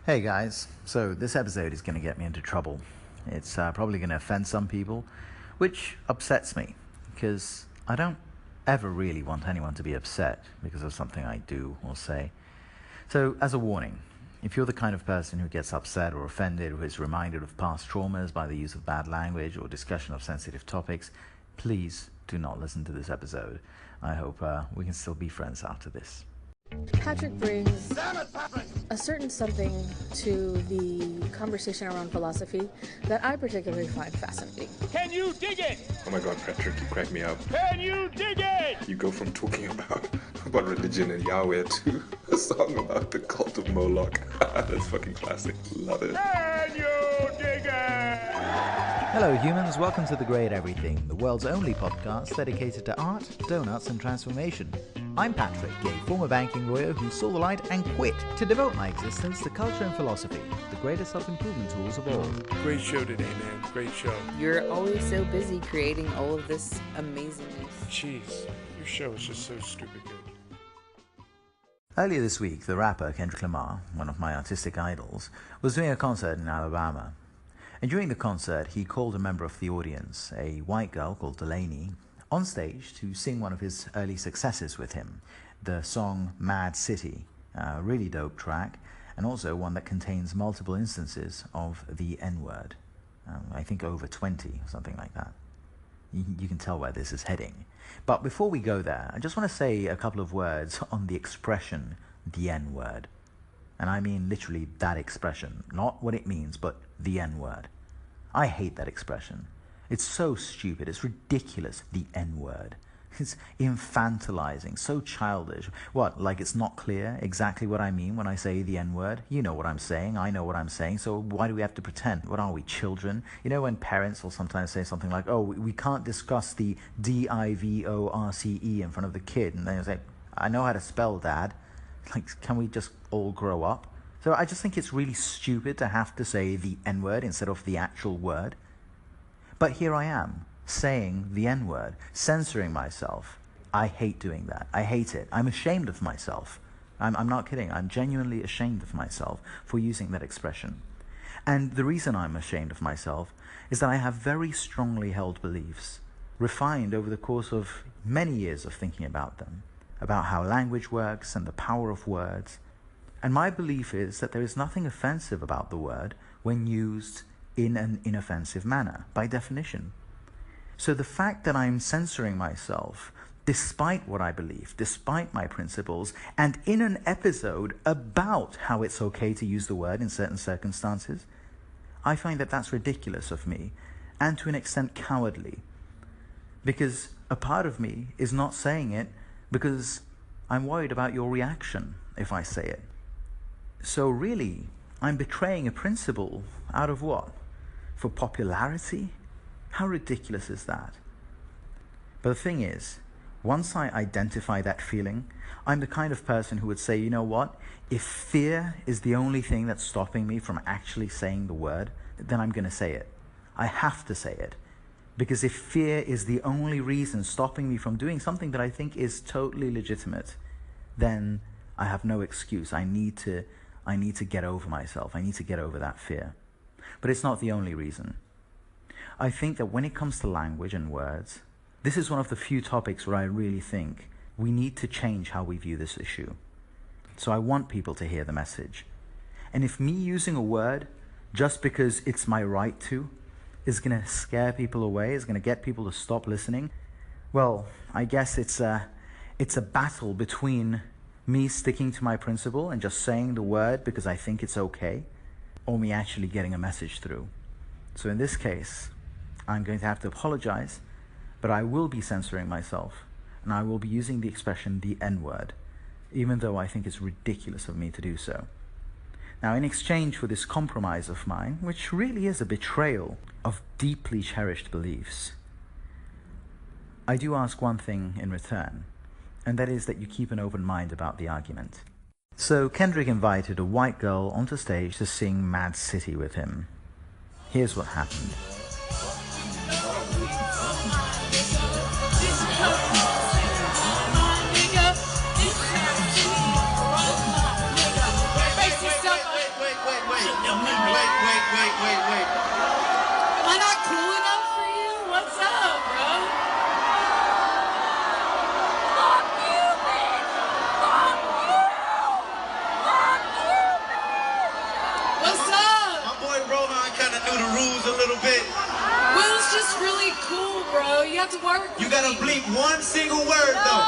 Hey guys, so this episode is going to get me into trouble. It's probably going to offend some people, which upsets me, because I don't ever really want anyone to be upset because of something I do or say. So, as a warning, if you're the kind of person who gets upset or offended or is reminded of past traumas by the use of bad language or discussion of sensitive topics, please do not listen to this episode. I hope we can still be friends after this. Patrick brings a certain something to the conversation around philosophy that I particularly find fascinating. Can you dig it? Oh my God, Patrick, you crack me up. Can you dig it? You go from talking about religion and Yahweh to a song about the cult of Moloch. That's fucking classic. Love it. Can you dig it? Hello humans, welcome to The Great Everything, the world's only podcast dedicated to art, donuts and transformation. I'm Patrick, a former banking lawyer who saw the light and quit to devote my existence to culture and philosophy, the greatest self-improvement tools of all. Great show today, man. Great show. You're always so busy creating all of this amazingness. Jeez, your show is just so stupid good. Earlier this week, the rapper Kendrick Lamar, one of my artistic idols, was doing a concert in Alabama. And during the concert, he called a member of the audience, a white girl called Delaney, on stage to sing one of his early successes with him, the song M.A.A.D City, a really dope track, and also one that contains multiple instances of the N-word. I think over 20, something like that. You can tell where this is heading. But before we go there, I just want to say a couple of words on the expression, the N-word. And I mean literally that expression, not what it means, but the N-word. I hate that expression. It's so stupid, it's ridiculous, the N-word. It's infantilizing, so childish. What, like it's not clear exactly what I mean when I say the N-word? You know what I'm saying, I know what I'm saying, so why do we have to pretend? What are we, children? You know when parents will sometimes say something like, oh, we can't discuss the D-I-V-O-R-C-E in front of the kid, and then you say, I know how to spell, Dad. Like, can we just all grow up? So I just think it's really stupid to have to say the N-word instead of the actual word. But here I am, saying the N-word, censoring myself. I hate doing that. I hate it. I'm ashamed of myself. I'm not kidding. I'm genuinely ashamed of myself for using that expression. And the reason I'm ashamed of myself is that I have very strongly held beliefs, refined over the course of many years of thinking about them, about how language works and the power of words. And my belief is that there is nothing offensive about the word when used in an inoffensive manner, by definition. So the fact that I'm censoring myself, despite what I believe, despite my principles, and in an episode about how it's okay to use the word in certain circumstances, I find that that's ridiculous of me, and to an extent cowardly. Because a part of me is not saying it because I'm worried about your reaction if I say it. So really, I'm betraying a principle out of what? For popularity? How ridiculous is that? But the thing is, once I identify that feeling, I'm the kind of person who would say, you know what? If fear is the only thing that's stopping me from actually saying the word, then I'm going to say it. I have to say it. Because if fear is the only reason stopping me from doing something that I think is totally legitimate, then I have no excuse. I need to get over myself. I need to get over that fear. But it's not the only reason. I think that when it comes to language and words, this is one of the few topics where I really think we need to change how we view this issue. So I want people to hear the message. And if me using a word, just because it's my right to, is going to scare people away, is going to get people to stop listening, well, I guess it's a battle between me sticking to my principle and just saying the word because I think it's okay, or me actually getting a message through. So in this case, I'm going to have to apologize, but I will be censoring myself, and I will be using the expression the N-word, even though I think it's ridiculous of me to do so. Now, in exchange for this compromise of mine, which really is a betrayal of deeply cherished beliefs, I do ask one thing in return, and that is that you keep an open mind about the argument. So Kendrick invited a white girl onto stage to sing M.A.A.D City with him. Here's what happened. Wait. through the rules a little bit. Will's just really cool, bro. You have to work. You gotta bleep one single word, though.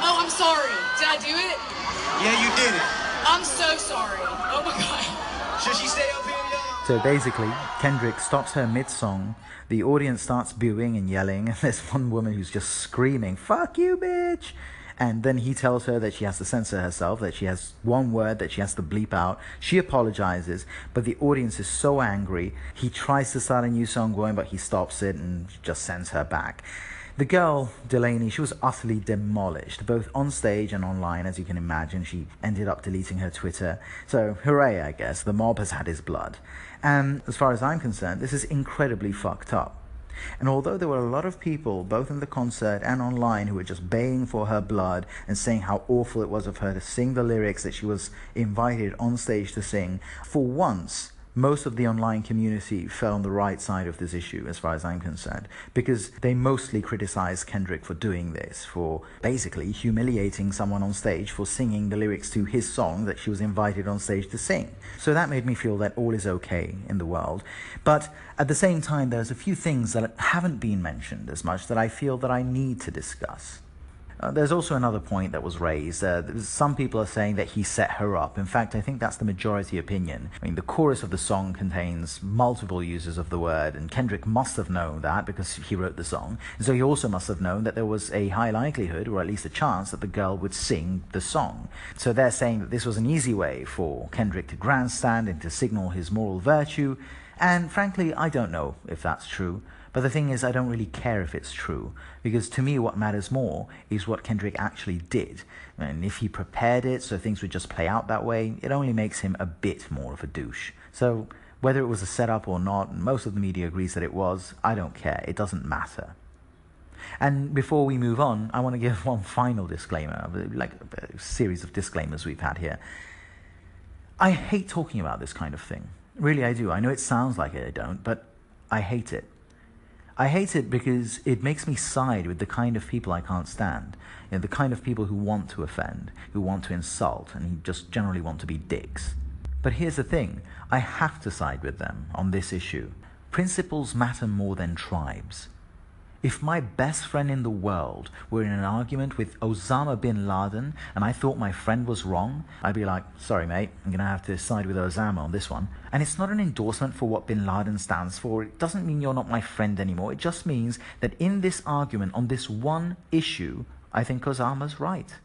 Oh, I'm sorry. Did I do it? Yeah, you did it. I'm so sorry. Oh my god. Should she stay up here, y'all? So basically, Kendrick stops her mid-song, the audience starts booing and yelling, and there's one woman who's just screaming, "Fuck you, bitch!" And then he tells her that she has to censor herself, that she has one word that she has to bleep out. She apologizes, but the audience is so angry. He tries to start a new song going, but he stops it and just sends her back. The girl, Delaney, she was utterly demolished, both on stage and online, as you can imagine. She ended up deleting her Twitter. So, hooray, I guess. The mob has had his blood. And as far as I'm concerned, this is incredibly fucked up. And although there were a lot of people, both in the concert and online, who were just baying for her blood and saying how awful it was of her to sing the lyrics that she was invited on stage to sing, for once, most of the online community fell on the right side of this issue, as far as I'm concerned, because they mostly criticized Kendrick for doing this, for basically humiliating someone on stage for singing the lyrics to his song that she was invited on stage to sing. So that made me feel that all is okay in the world. But at the same time, there's a few things that haven't been mentioned as much that I feel that I need to discuss. There's also another point that was raised. Some people are saying that he set her up. In fact, I think that's the majority opinion. I mean, the chorus of the song contains multiple uses of the word, and Kendrick must have known that because he wrote the song. And so he also must have known that there was a high likelihood, or at least a chance, that the girl would sing the song. So they're saying that this was an easy way for Kendrick to grandstand and to signal his moral virtue. And frankly, I don't know if that's true. But the thing is, I don't really care if it's true, because to me what matters more is what Kendrick actually did. And if he prepared it so things would just play out that way, it only makes him a bit more of a douche. So whether it was a setup or not, and most of the media agrees that it was, I don't care. It doesn't matter. And before we move on, I want to give one final disclaimer, like a series of disclaimers we've had here. I hate talking about this kind of thing. Really, I do. I know it sounds like it, I don't, but I hate it. I hate it because it makes me side with the kind of people I can't stand. You know, the kind of people who want to offend, who want to insult, and who just generally want to be dicks. But here's the thing, I have to side with them on this issue. Principles matter more than tribes. If my best friend in the world were in an argument with Osama bin Laden and I thought my friend was wrong, I'd be like, sorry mate, I'm going to have to side with Osama on this one. And it's not an endorsement for what bin Laden stands for. It doesn't mean you're not my friend anymore. It just means that in this argument on this one issue, I think Osama's right.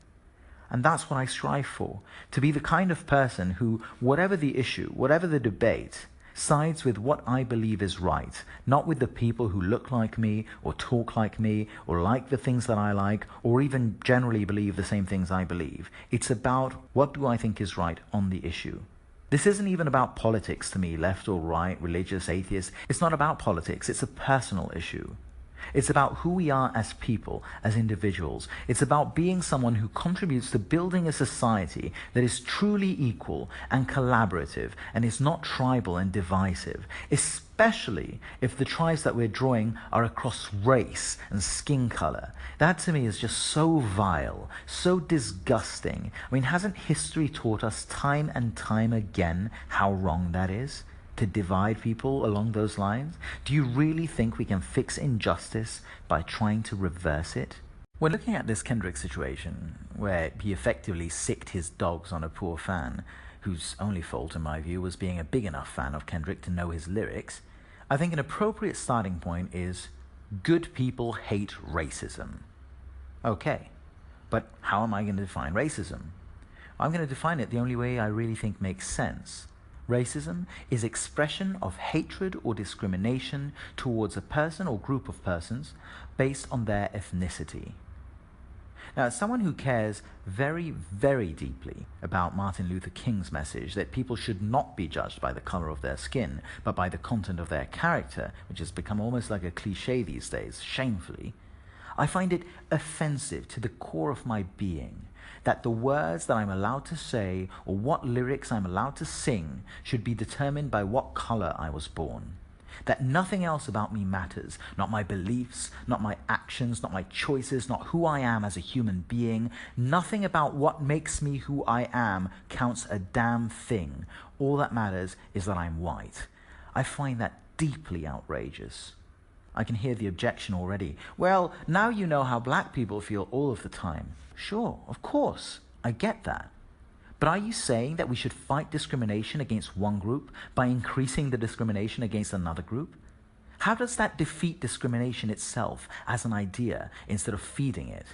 And that's what I strive for. To be the kind of person who, whatever the issue, whatever the debate, sides with what I believe is right, not with the people who look like me, or talk like me, or like the things that I like, or even generally believe the same things I believe. It's about what do I think is right on the issue. This isn't even about politics to me, left or right, religious, atheist. It's not about politics, it's a personal issue. It's about who we are as people, as individuals. It's about being someone who contributes to building a society that is truly equal and collaborative and is not tribal and divisive, especially if the tribes that we're drawing are across race and skin color. That to me is just so vile, so disgusting. I mean, hasn't history taught us time and time again how wrong that is? To divide people along those lines? Do you really think we can fix injustice by trying to reverse it? When looking at this Kendrick situation, where he effectively sicked his dogs on a poor fan, whose only fault in my view was being a big enough fan of Kendrick to know his lyrics, I think an appropriate starting point is, good people hate racism. Okay, but how am I going to define racism? I'm going to define it the only way I really think makes sense. Racism is expression of hatred or discrimination towards a person or group of persons based on their ethnicity. Now, as someone who cares very, very deeply about Martin Luther King's message that people should not be judged by the color of their skin, but by the content of their character, which has become almost like a cliche these days, shamefully, I find it offensive to the core of my being that the words that I'm allowed to say or what lyrics I'm allowed to sing should be determined by what color I was born. That nothing else about me matters, not my beliefs, not my actions, not my choices, not who I am as a human being. Nothing about what makes me who I am counts a damn thing. All that matters is that I'm white. I find that deeply outrageous. I can hear the objection already. Well, now you know how black people feel all of the time. Sure, of course, I get that. But are you saying that we should fight discrimination against one group by increasing the discrimination against another group? How does that defeat discrimination itself as an idea instead of feeding it?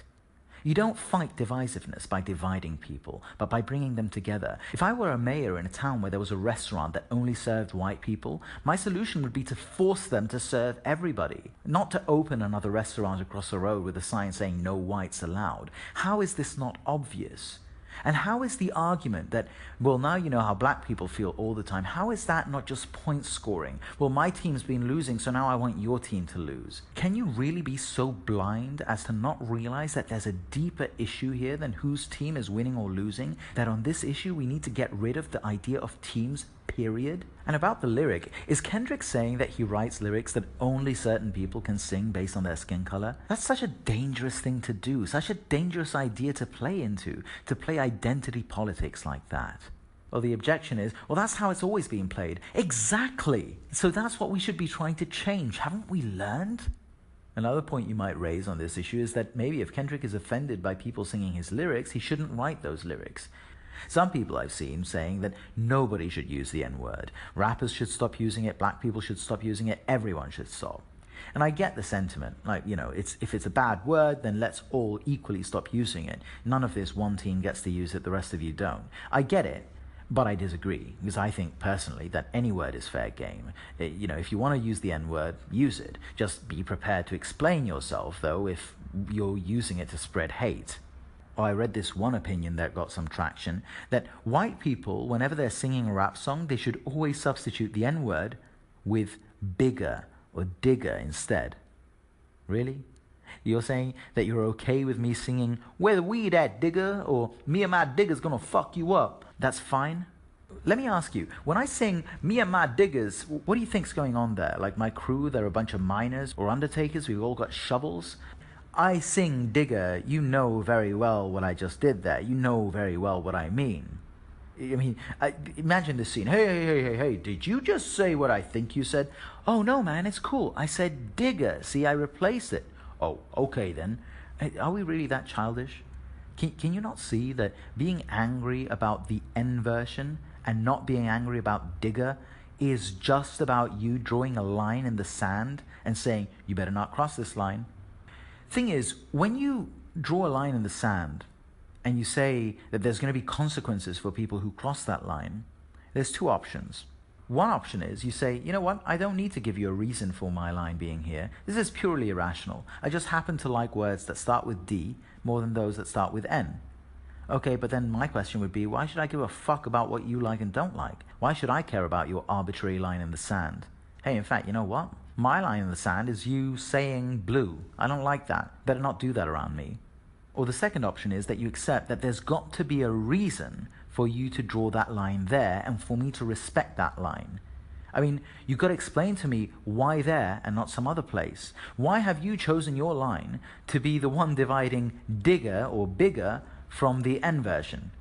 You don't fight divisiveness by dividing people, but by bringing them together. If I were a mayor in a town where there was a restaurant that only served white people, my solution would be to force them to serve everybody, not to open another restaurant across the road with a sign saying no whites allowed. How is this not obvious? And how is the argument that, well, now you know how black people feel all the time, how is that not just point scoring? Well, my team's been losing, so now I want your team to lose. Can you really be so blind as to not realize that there's a deeper issue here than whose team is winning or losing? That on this issue, we need to get rid of the idea of teams, period? And about the lyric, is Kendrick saying that he writes lyrics that only certain people can sing based on their skin color? That's such a dangerous thing to do, such a dangerous idea to play into, to play identity politics like that. Well, the objection is, well, that's how it's always been played. Exactly! So that's what we should be trying to change. Haven't we learned? Another point you might raise on this issue is that maybe if Kendrick is offended by people singing his lyrics, he shouldn't write those lyrics. Some people I've seen saying that nobody should use the N-word. Rappers should stop using it, black people should stop using it, everyone should stop. And I get the sentiment, like, you know, if it's a bad word, then let's all equally stop using it. None of this one team gets to use it, the rest of you don't. I get it, but I disagree, because I think personally that any word is fair game. You know, if you want to use the N-word, use it. Just be prepared to explain yourself, though, if you're using it to spread hate. I read this one opinion that got some traction, that white people, whenever they're singing a rap song, they should always substitute the N-word with bigger or digger instead. Really? You're saying that you're okay with me singing, "Where the weed at, digger?" or "Me and my digger's gonna fuck you up"? That's fine? Let me ask you, when I sing "Me and my diggers," what do you think's going on there? Like my crew, they're a bunch of miners or undertakers, we've all got shovels? I sing digger, you know very well what I just did there. You know very well what I mean. I mean, imagine this scene. Hey, did you just say what I think you said? Oh, no, man, it's cool. I said digger. See, I replaced it. Oh, okay, then. Are we really that childish? Can you not see that being angry about the N version and not being angry about digger is just about you drawing a line in the sand and saying, you better not cross this line? Thing is, when you draw a line in the sand and you say that there's going to be consequences for people who cross that line, there's two options. One option is you say, you know what, I don't need to give you a reason for my line being here. This is purely irrational. I just happen to like words that start with D more than those that start with N. Okay, but then my question would be, why should I give a fuck about what you like and don't like? Why should I care about your arbitrary line in the sand? Hey, in fact, you know what? My line in the sand is you saying blue. I don't like that. Better not do that around me. Or the second option is that you accept that there's got to be a reason for you to draw that line there and for me to respect that line. I mean, you've got to explain to me why there and not some other place. Why have you chosen your line to be the one dividing digger or bigger from the N version?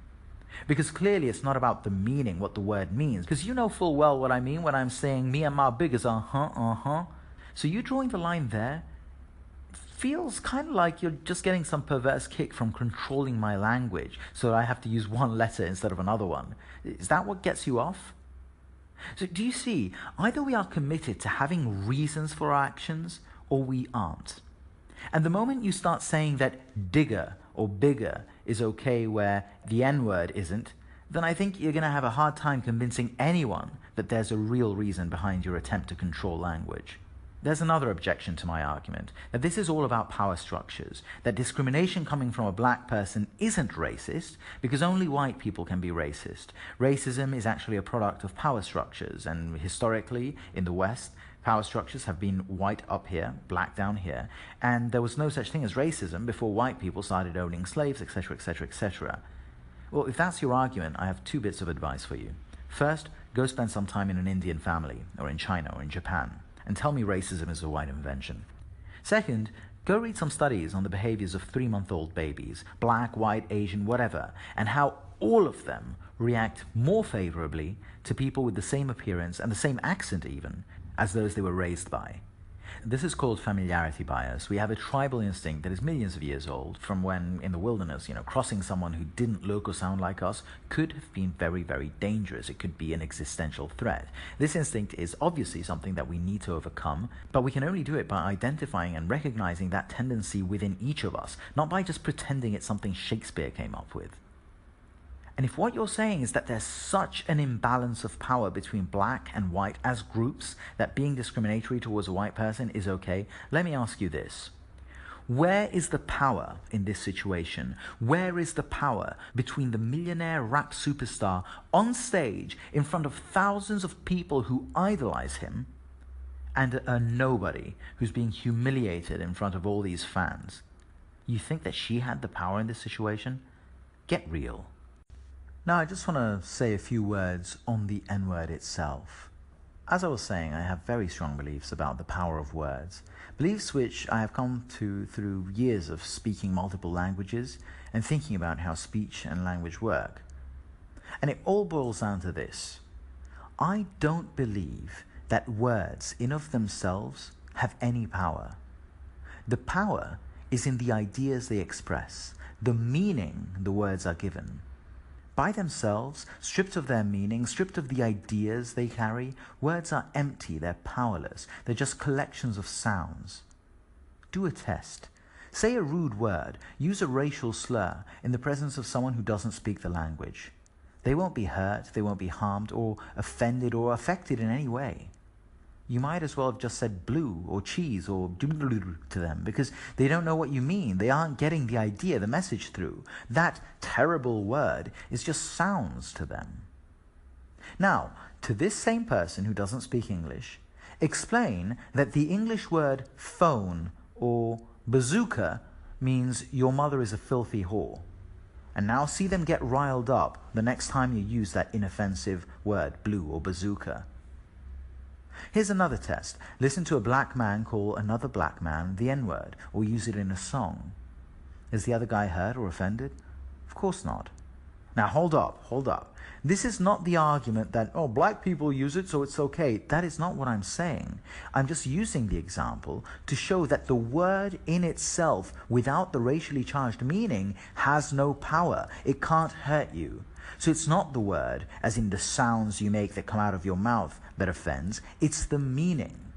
Because clearly it's not about the meaning, what the word means. Because you know full well what I mean when I'm saying me and my biggers, So you drawing the line there feels kind of like you're just getting some perverse kick from controlling my language so that I have to use one letter instead of another one. Is that what gets you off? So do you see, either we are committed to having reasons for our actions or we aren't. And the moment you start saying that digger or bigger is okay where the N-word isn't, then I think you're going to have a hard time convincing anyone that there's a real reason behind your attempt to control language. There's another objection to my argument, that this is all about power structures, that discrimination coming from a black person isn't racist because only white people can be racist. Racism is actually a product of power structures, and historically in the West, power structures have been white up here, black down here, and there was no such thing as racism before white people started owning slaves, etc., etc., etc. Well, if that's your argument, I have two bits of advice for you. First, go spend some time in an Indian family, or in China, or in Japan, and tell me racism is a white invention. Second, go read some studies on the behaviors of 3-month-old babies, black, white, Asian, whatever, and how all of them react more favorably to people with the same appearance and the same accent even as those they were raised by. This is called familiarity bias. We have a tribal instinct that is millions of years old from when, in the wilderness, crossing someone who didn't look or sound like us could have been very, very dangerous. It could be an existential threat. This instinct is obviously something that we need to overcome, but we can only do it by identifying and recognizing that tendency within each of us, not by just pretending it's something Shakespeare came up with. And if what you're saying is that there's such an imbalance of power between black and white as groups that being discriminatory towards a white person is okay, let me ask you this. Where is the power in this situation? Where is the power between the millionaire rap superstar on stage in front of thousands of people who idolize him and a nobody who's being humiliated in front of all these fans? You think that she had the power in this situation? Get real. Now, I just want to say a few words on the N-word itself. As I was saying, I have very strong beliefs about the power of words, beliefs which I have come to through years of speaking multiple languages and thinking about how speech and language work. And it all boils down to this. I don't believe that words in of themselves have any power. The power is in the ideas they express, the meaning the words are given. By themselves, stripped of their meaning, stripped of the ideas they carry, words are empty, they're powerless, they're just collections of sounds. Do a test. Say a rude word, use a racial slur in the presence of someone who doesn't speak the language. They won't be hurt, they won't be harmed or offended or affected in any way. You might as well have just said blue or cheese or to them because they don't know what you mean. They aren't getting the idea, the message through. That terrible word is just sounds to them. Now, to this same person who doesn't speak English, explain that the English word phone or bazooka means your mother is a filthy whore. And now see them get riled up the next time you use that inoffensive word, blue or bazooka. Here's another test. Listen to a black man call another black man the N-word, or use it in a song. Is the other guy hurt or offended? Of course not. Now hold up. This is not the argument that, oh, black people use it so it's okay. That is not what I'm saying. I'm just using the example to show that the word in itself, without the racially charged meaning, has no power. It can't hurt you. So it's not the word, as in the sounds you make that come out of your mouth, that offends. It's the meaning.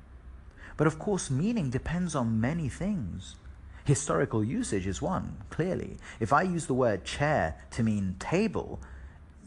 But of course, meaning depends on many things. Historical usage is one, clearly. If I use the word chair to mean table,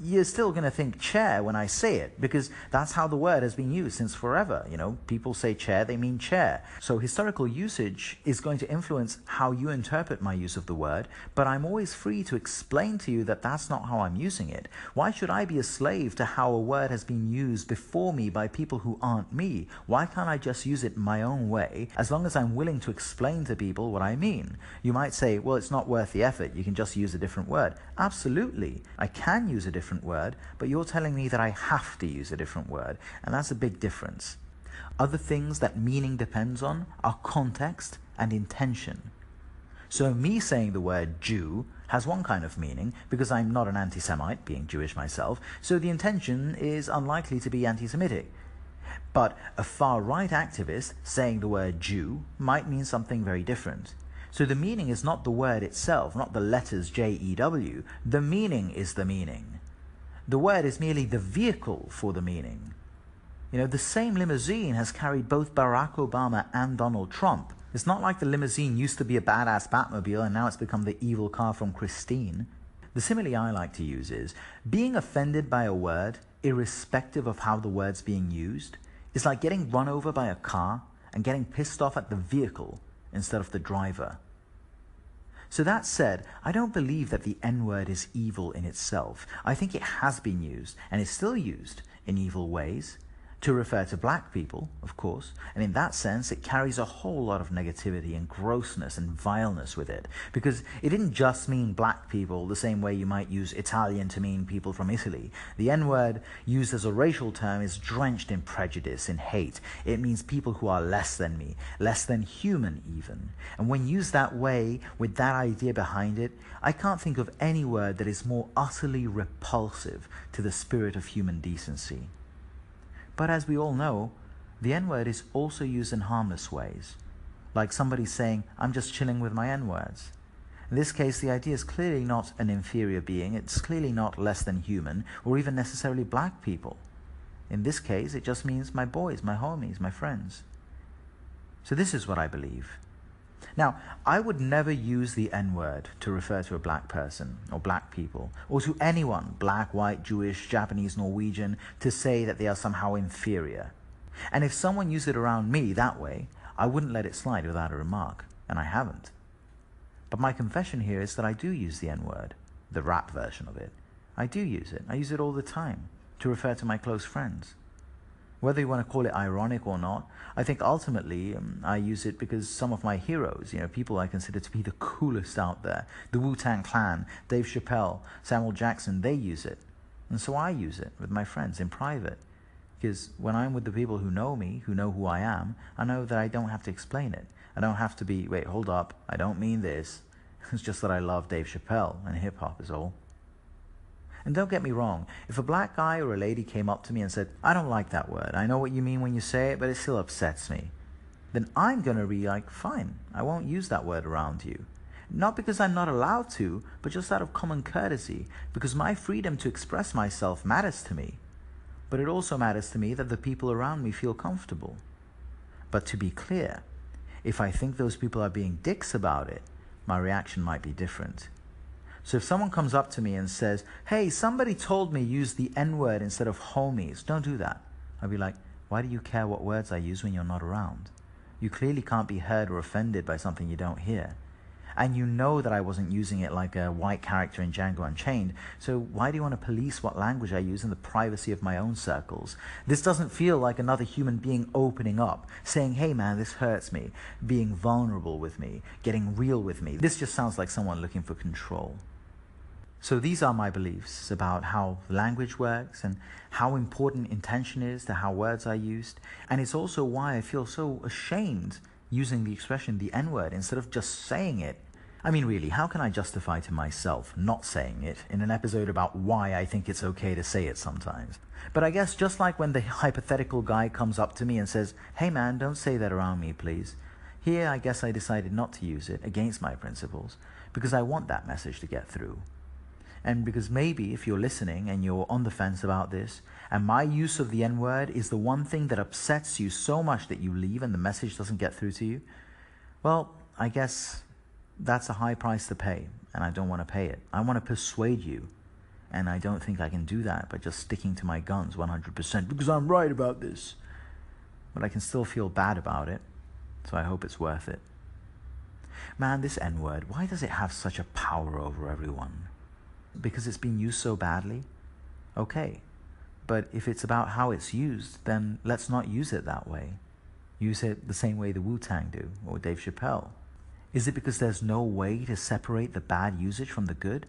you're still going to think chair when I say it, because that's how the word has been used since forever. People say chair, they mean chair. So historical usage is going to influence how you interpret my use of the word, but I'm always free to explain to you that that's not how I'm using it. Why should I be a slave to how a word has been used before me by people who aren't me? Why can't I just use it my own way, as long as I'm willing to explain to people what I mean? You might say, well, it's not worth the effort, you can just use a different word. Absolutely, I can use a different word, but you're telling me that I have to use a different word, and that's a big difference. Other things that meaning depends on are context and intention. So me saying the word Jew has one kind of meaning because I'm not an anti-Semite, being Jewish myself, so the intention is unlikely to be anti-Semitic. But a far-right activist saying the word Jew might mean something very different. So the meaning is not the word itself, not the letters J-E-W. The meaning is the meaning. The word is merely the vehicle for the meaning. The same limousine has carried both Barack Obama and Donald Trump. It's not like the limousine used to be a badass Batmobile and now it's become the evil car from Christine. The simile I like to use is, being offended by a word, irrespective of how the word's being used, is like getting run over by a car and getting pissed off at the vehicle instead of the driver. So that said, I don't believe that the N-word is evil in itself. I think it has been used, and is still used, in evil ways. to refer to black people, of course, and in that sense it carries a whole lot of negativity and grossness and vileness with it, because it didn't just mean black people the same way you might use Italian to mean people from Italy. The N-word, used as a racial term, is drenched in prejudice and hate. It means people who are less than me, less than human even. And when used that way, with that idea behind it, I can't think of any word that is more utterly repulsive to the spirit of human decency. But as we all know, the N-word is also used in harmless ways, like somebody saying, I'm just chilling with my N-words. In this case, the idea is clearly not an inferior being, it's clearly not less than human, or even necessarily black people. In this case, it just means my boys, my homies, my friends. So this is what I believe. Now, I would never use the N-word to refer to a black person or black people, or to anyone, black, white, Jewish, Japanese, Norwegian, to say that they are somehow inferior. And if someone used it around me that way, I wouldn't let it slide without a remark, and I haven't. But my confession here is that I do use the N-word, the rap version of it. I do use it. I use it all the time to refer to my close friends. Whether you want to call it ironic or not, I think ultimately I use it because some of my heroes, people I consider to be the coolest out there, the Wu-Tang Clan, Dave Chappelle, Samuel Jackson, they use it. And so I use it with my friends in private. Because when I'm with the people who know me, who know who I am, I know that I don't have to explain it. I don't have to be, wait, hold up, I don't mean this. It's just that I love Dave Chappelle and hip-hop is all. And don't get me wrong, if a black guy or a lady came up to me and said, I don't like that word, I know what you mean when you say it, but it still upsets me, then I'm going to be like, fine, I won't use that word around you. Not because I'm not allowed to, but just out of common courtesy, because my freedom to express myself matters to me. But it also matters to me that the people around me feel comfortable. But to be clear, if I think those people are being dicks about it, my reaction might be different. So if someone comes up to me and says, hey, somebody told me use the N-word instead of homies, don't do that. I'll be like, why do you care what words I use when you're not around? You clearly can't be hurt or offended by something you don't hear. And you know that I wasn't using it like a white character in Django Unchained, so why do you want to police what language I use in the privacy of my own circles? This doesn't feel like another human being opening up, saying, hey man, this hurts me, being vulnerable with me, getting real with me. This just sounds like someone looking for control. So these are my beliefs about how language works and how important intention is to how words are used. And it's also why I feel so ashamed using the expression the N-word instead of just saying it. I mean, really, how can I justify to myself not saying it in an episode about why I think it's okay to say it sometimes? But I guess just like when the hypothetical guy comes up to me and says, hey man, don't say that around me, please. Here, I guess I decided not to use it against my principles because I want that message to get through. And because maybe if you're listening and you're on the fence about this, and my use of the N-word is the one thing that upsets you so much that you leave and the message doesn't get through to you, well, I guess that's a high price to pay, and I don't want to pay it. I want to persuade you, and I don't think I can do that by just sticking to my guns 100% because I'm right about this. But I can still feel bad about it, so I hope it's worth it. Man, this N-word, why does it have such a power over everyone? Because it's been used so badly? Okay, but if it's about how it's used, then let's not use it that way. Use it the same way the Wu-Tang do, or Dave Chappelle. Is it because there's no way to separate the bad usage from the good?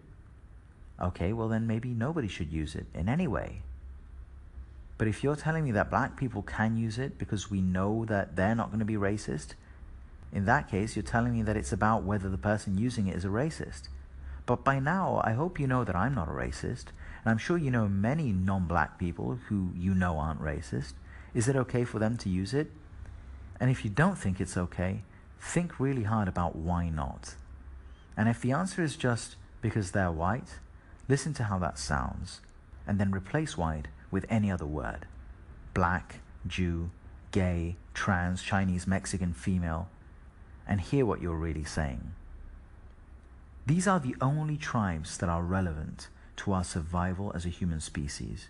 Okay, well then maybe nobody should use it in any way. But if you're telling me that black people can use it because we know that they're not going to be racist, in that case you're telling me that it's about whether the person using it is a racist. But by now, I hope you know that I'm not a racist, and I'm sure you know many non-black people who you know aren't racist. Is it okay for them to use it? And if you don't think it's okay, think really hard about why not. And if the answer is just because they're white, listen to how that sounds, and then replace white with any other word. Black, Jew, gay, trans, Chinese, Mexican, female, and hear what you're really saying. These are the only tribes that are relevant to our survival as a human species.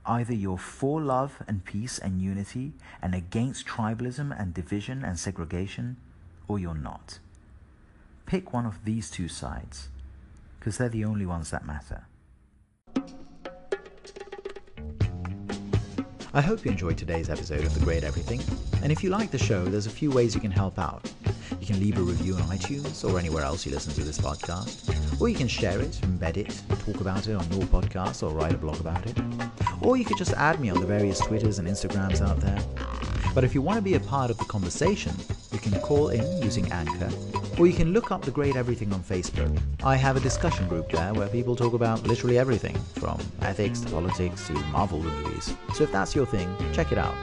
Either you're for love and peace and unity and against tribalism and division and segregation, or you're not. Pick one of these two sides, because they're the only ones that matter. I hope you enjoyed today's episode of The Great Everything, and if you like the show, there's a few ways you can help out. You can leave a review on iTunes or anywhere else you listen to this podcast, or you can share it, embed it, talk about it on your podcast or write a blog about it, or you could just add me on the various Twitters and Instagrams out there. But if you want to be a part of the conversation, you can call in using Anchor, or you can look up The Great Everything on Facebook. I have a discussion group there where people talk about literally everything, from ethics to politics to Marvel movies. So if that's your thing, check it out.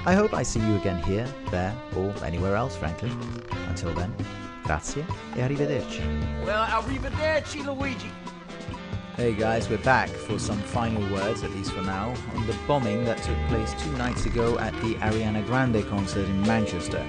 I hope I see you again here, there, or anywhere else, frankly. Until then, grazie e arrivederci. Well, arrivederci, Luigi. Hey guys, we're back for some final words, at least for now, on the bombing that took place 2 nights ago at the Ariana Grande concert in Manchester.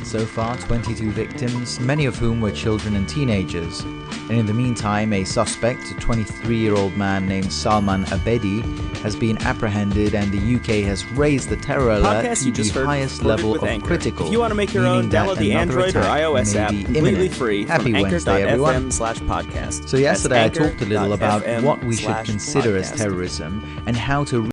So far, 22 victims, many of whom were children and teenagers. And in the meantime, a suspect, a 23-year-old man named Salman Abedi, has been apprehended, and the UK has raised the terror alert to the highest level of critical. If you want to make your own, download the Android or iOS app completely free from anchor.fm/podcast. So yesterday I talked a little about what we should consider as terrorism and how to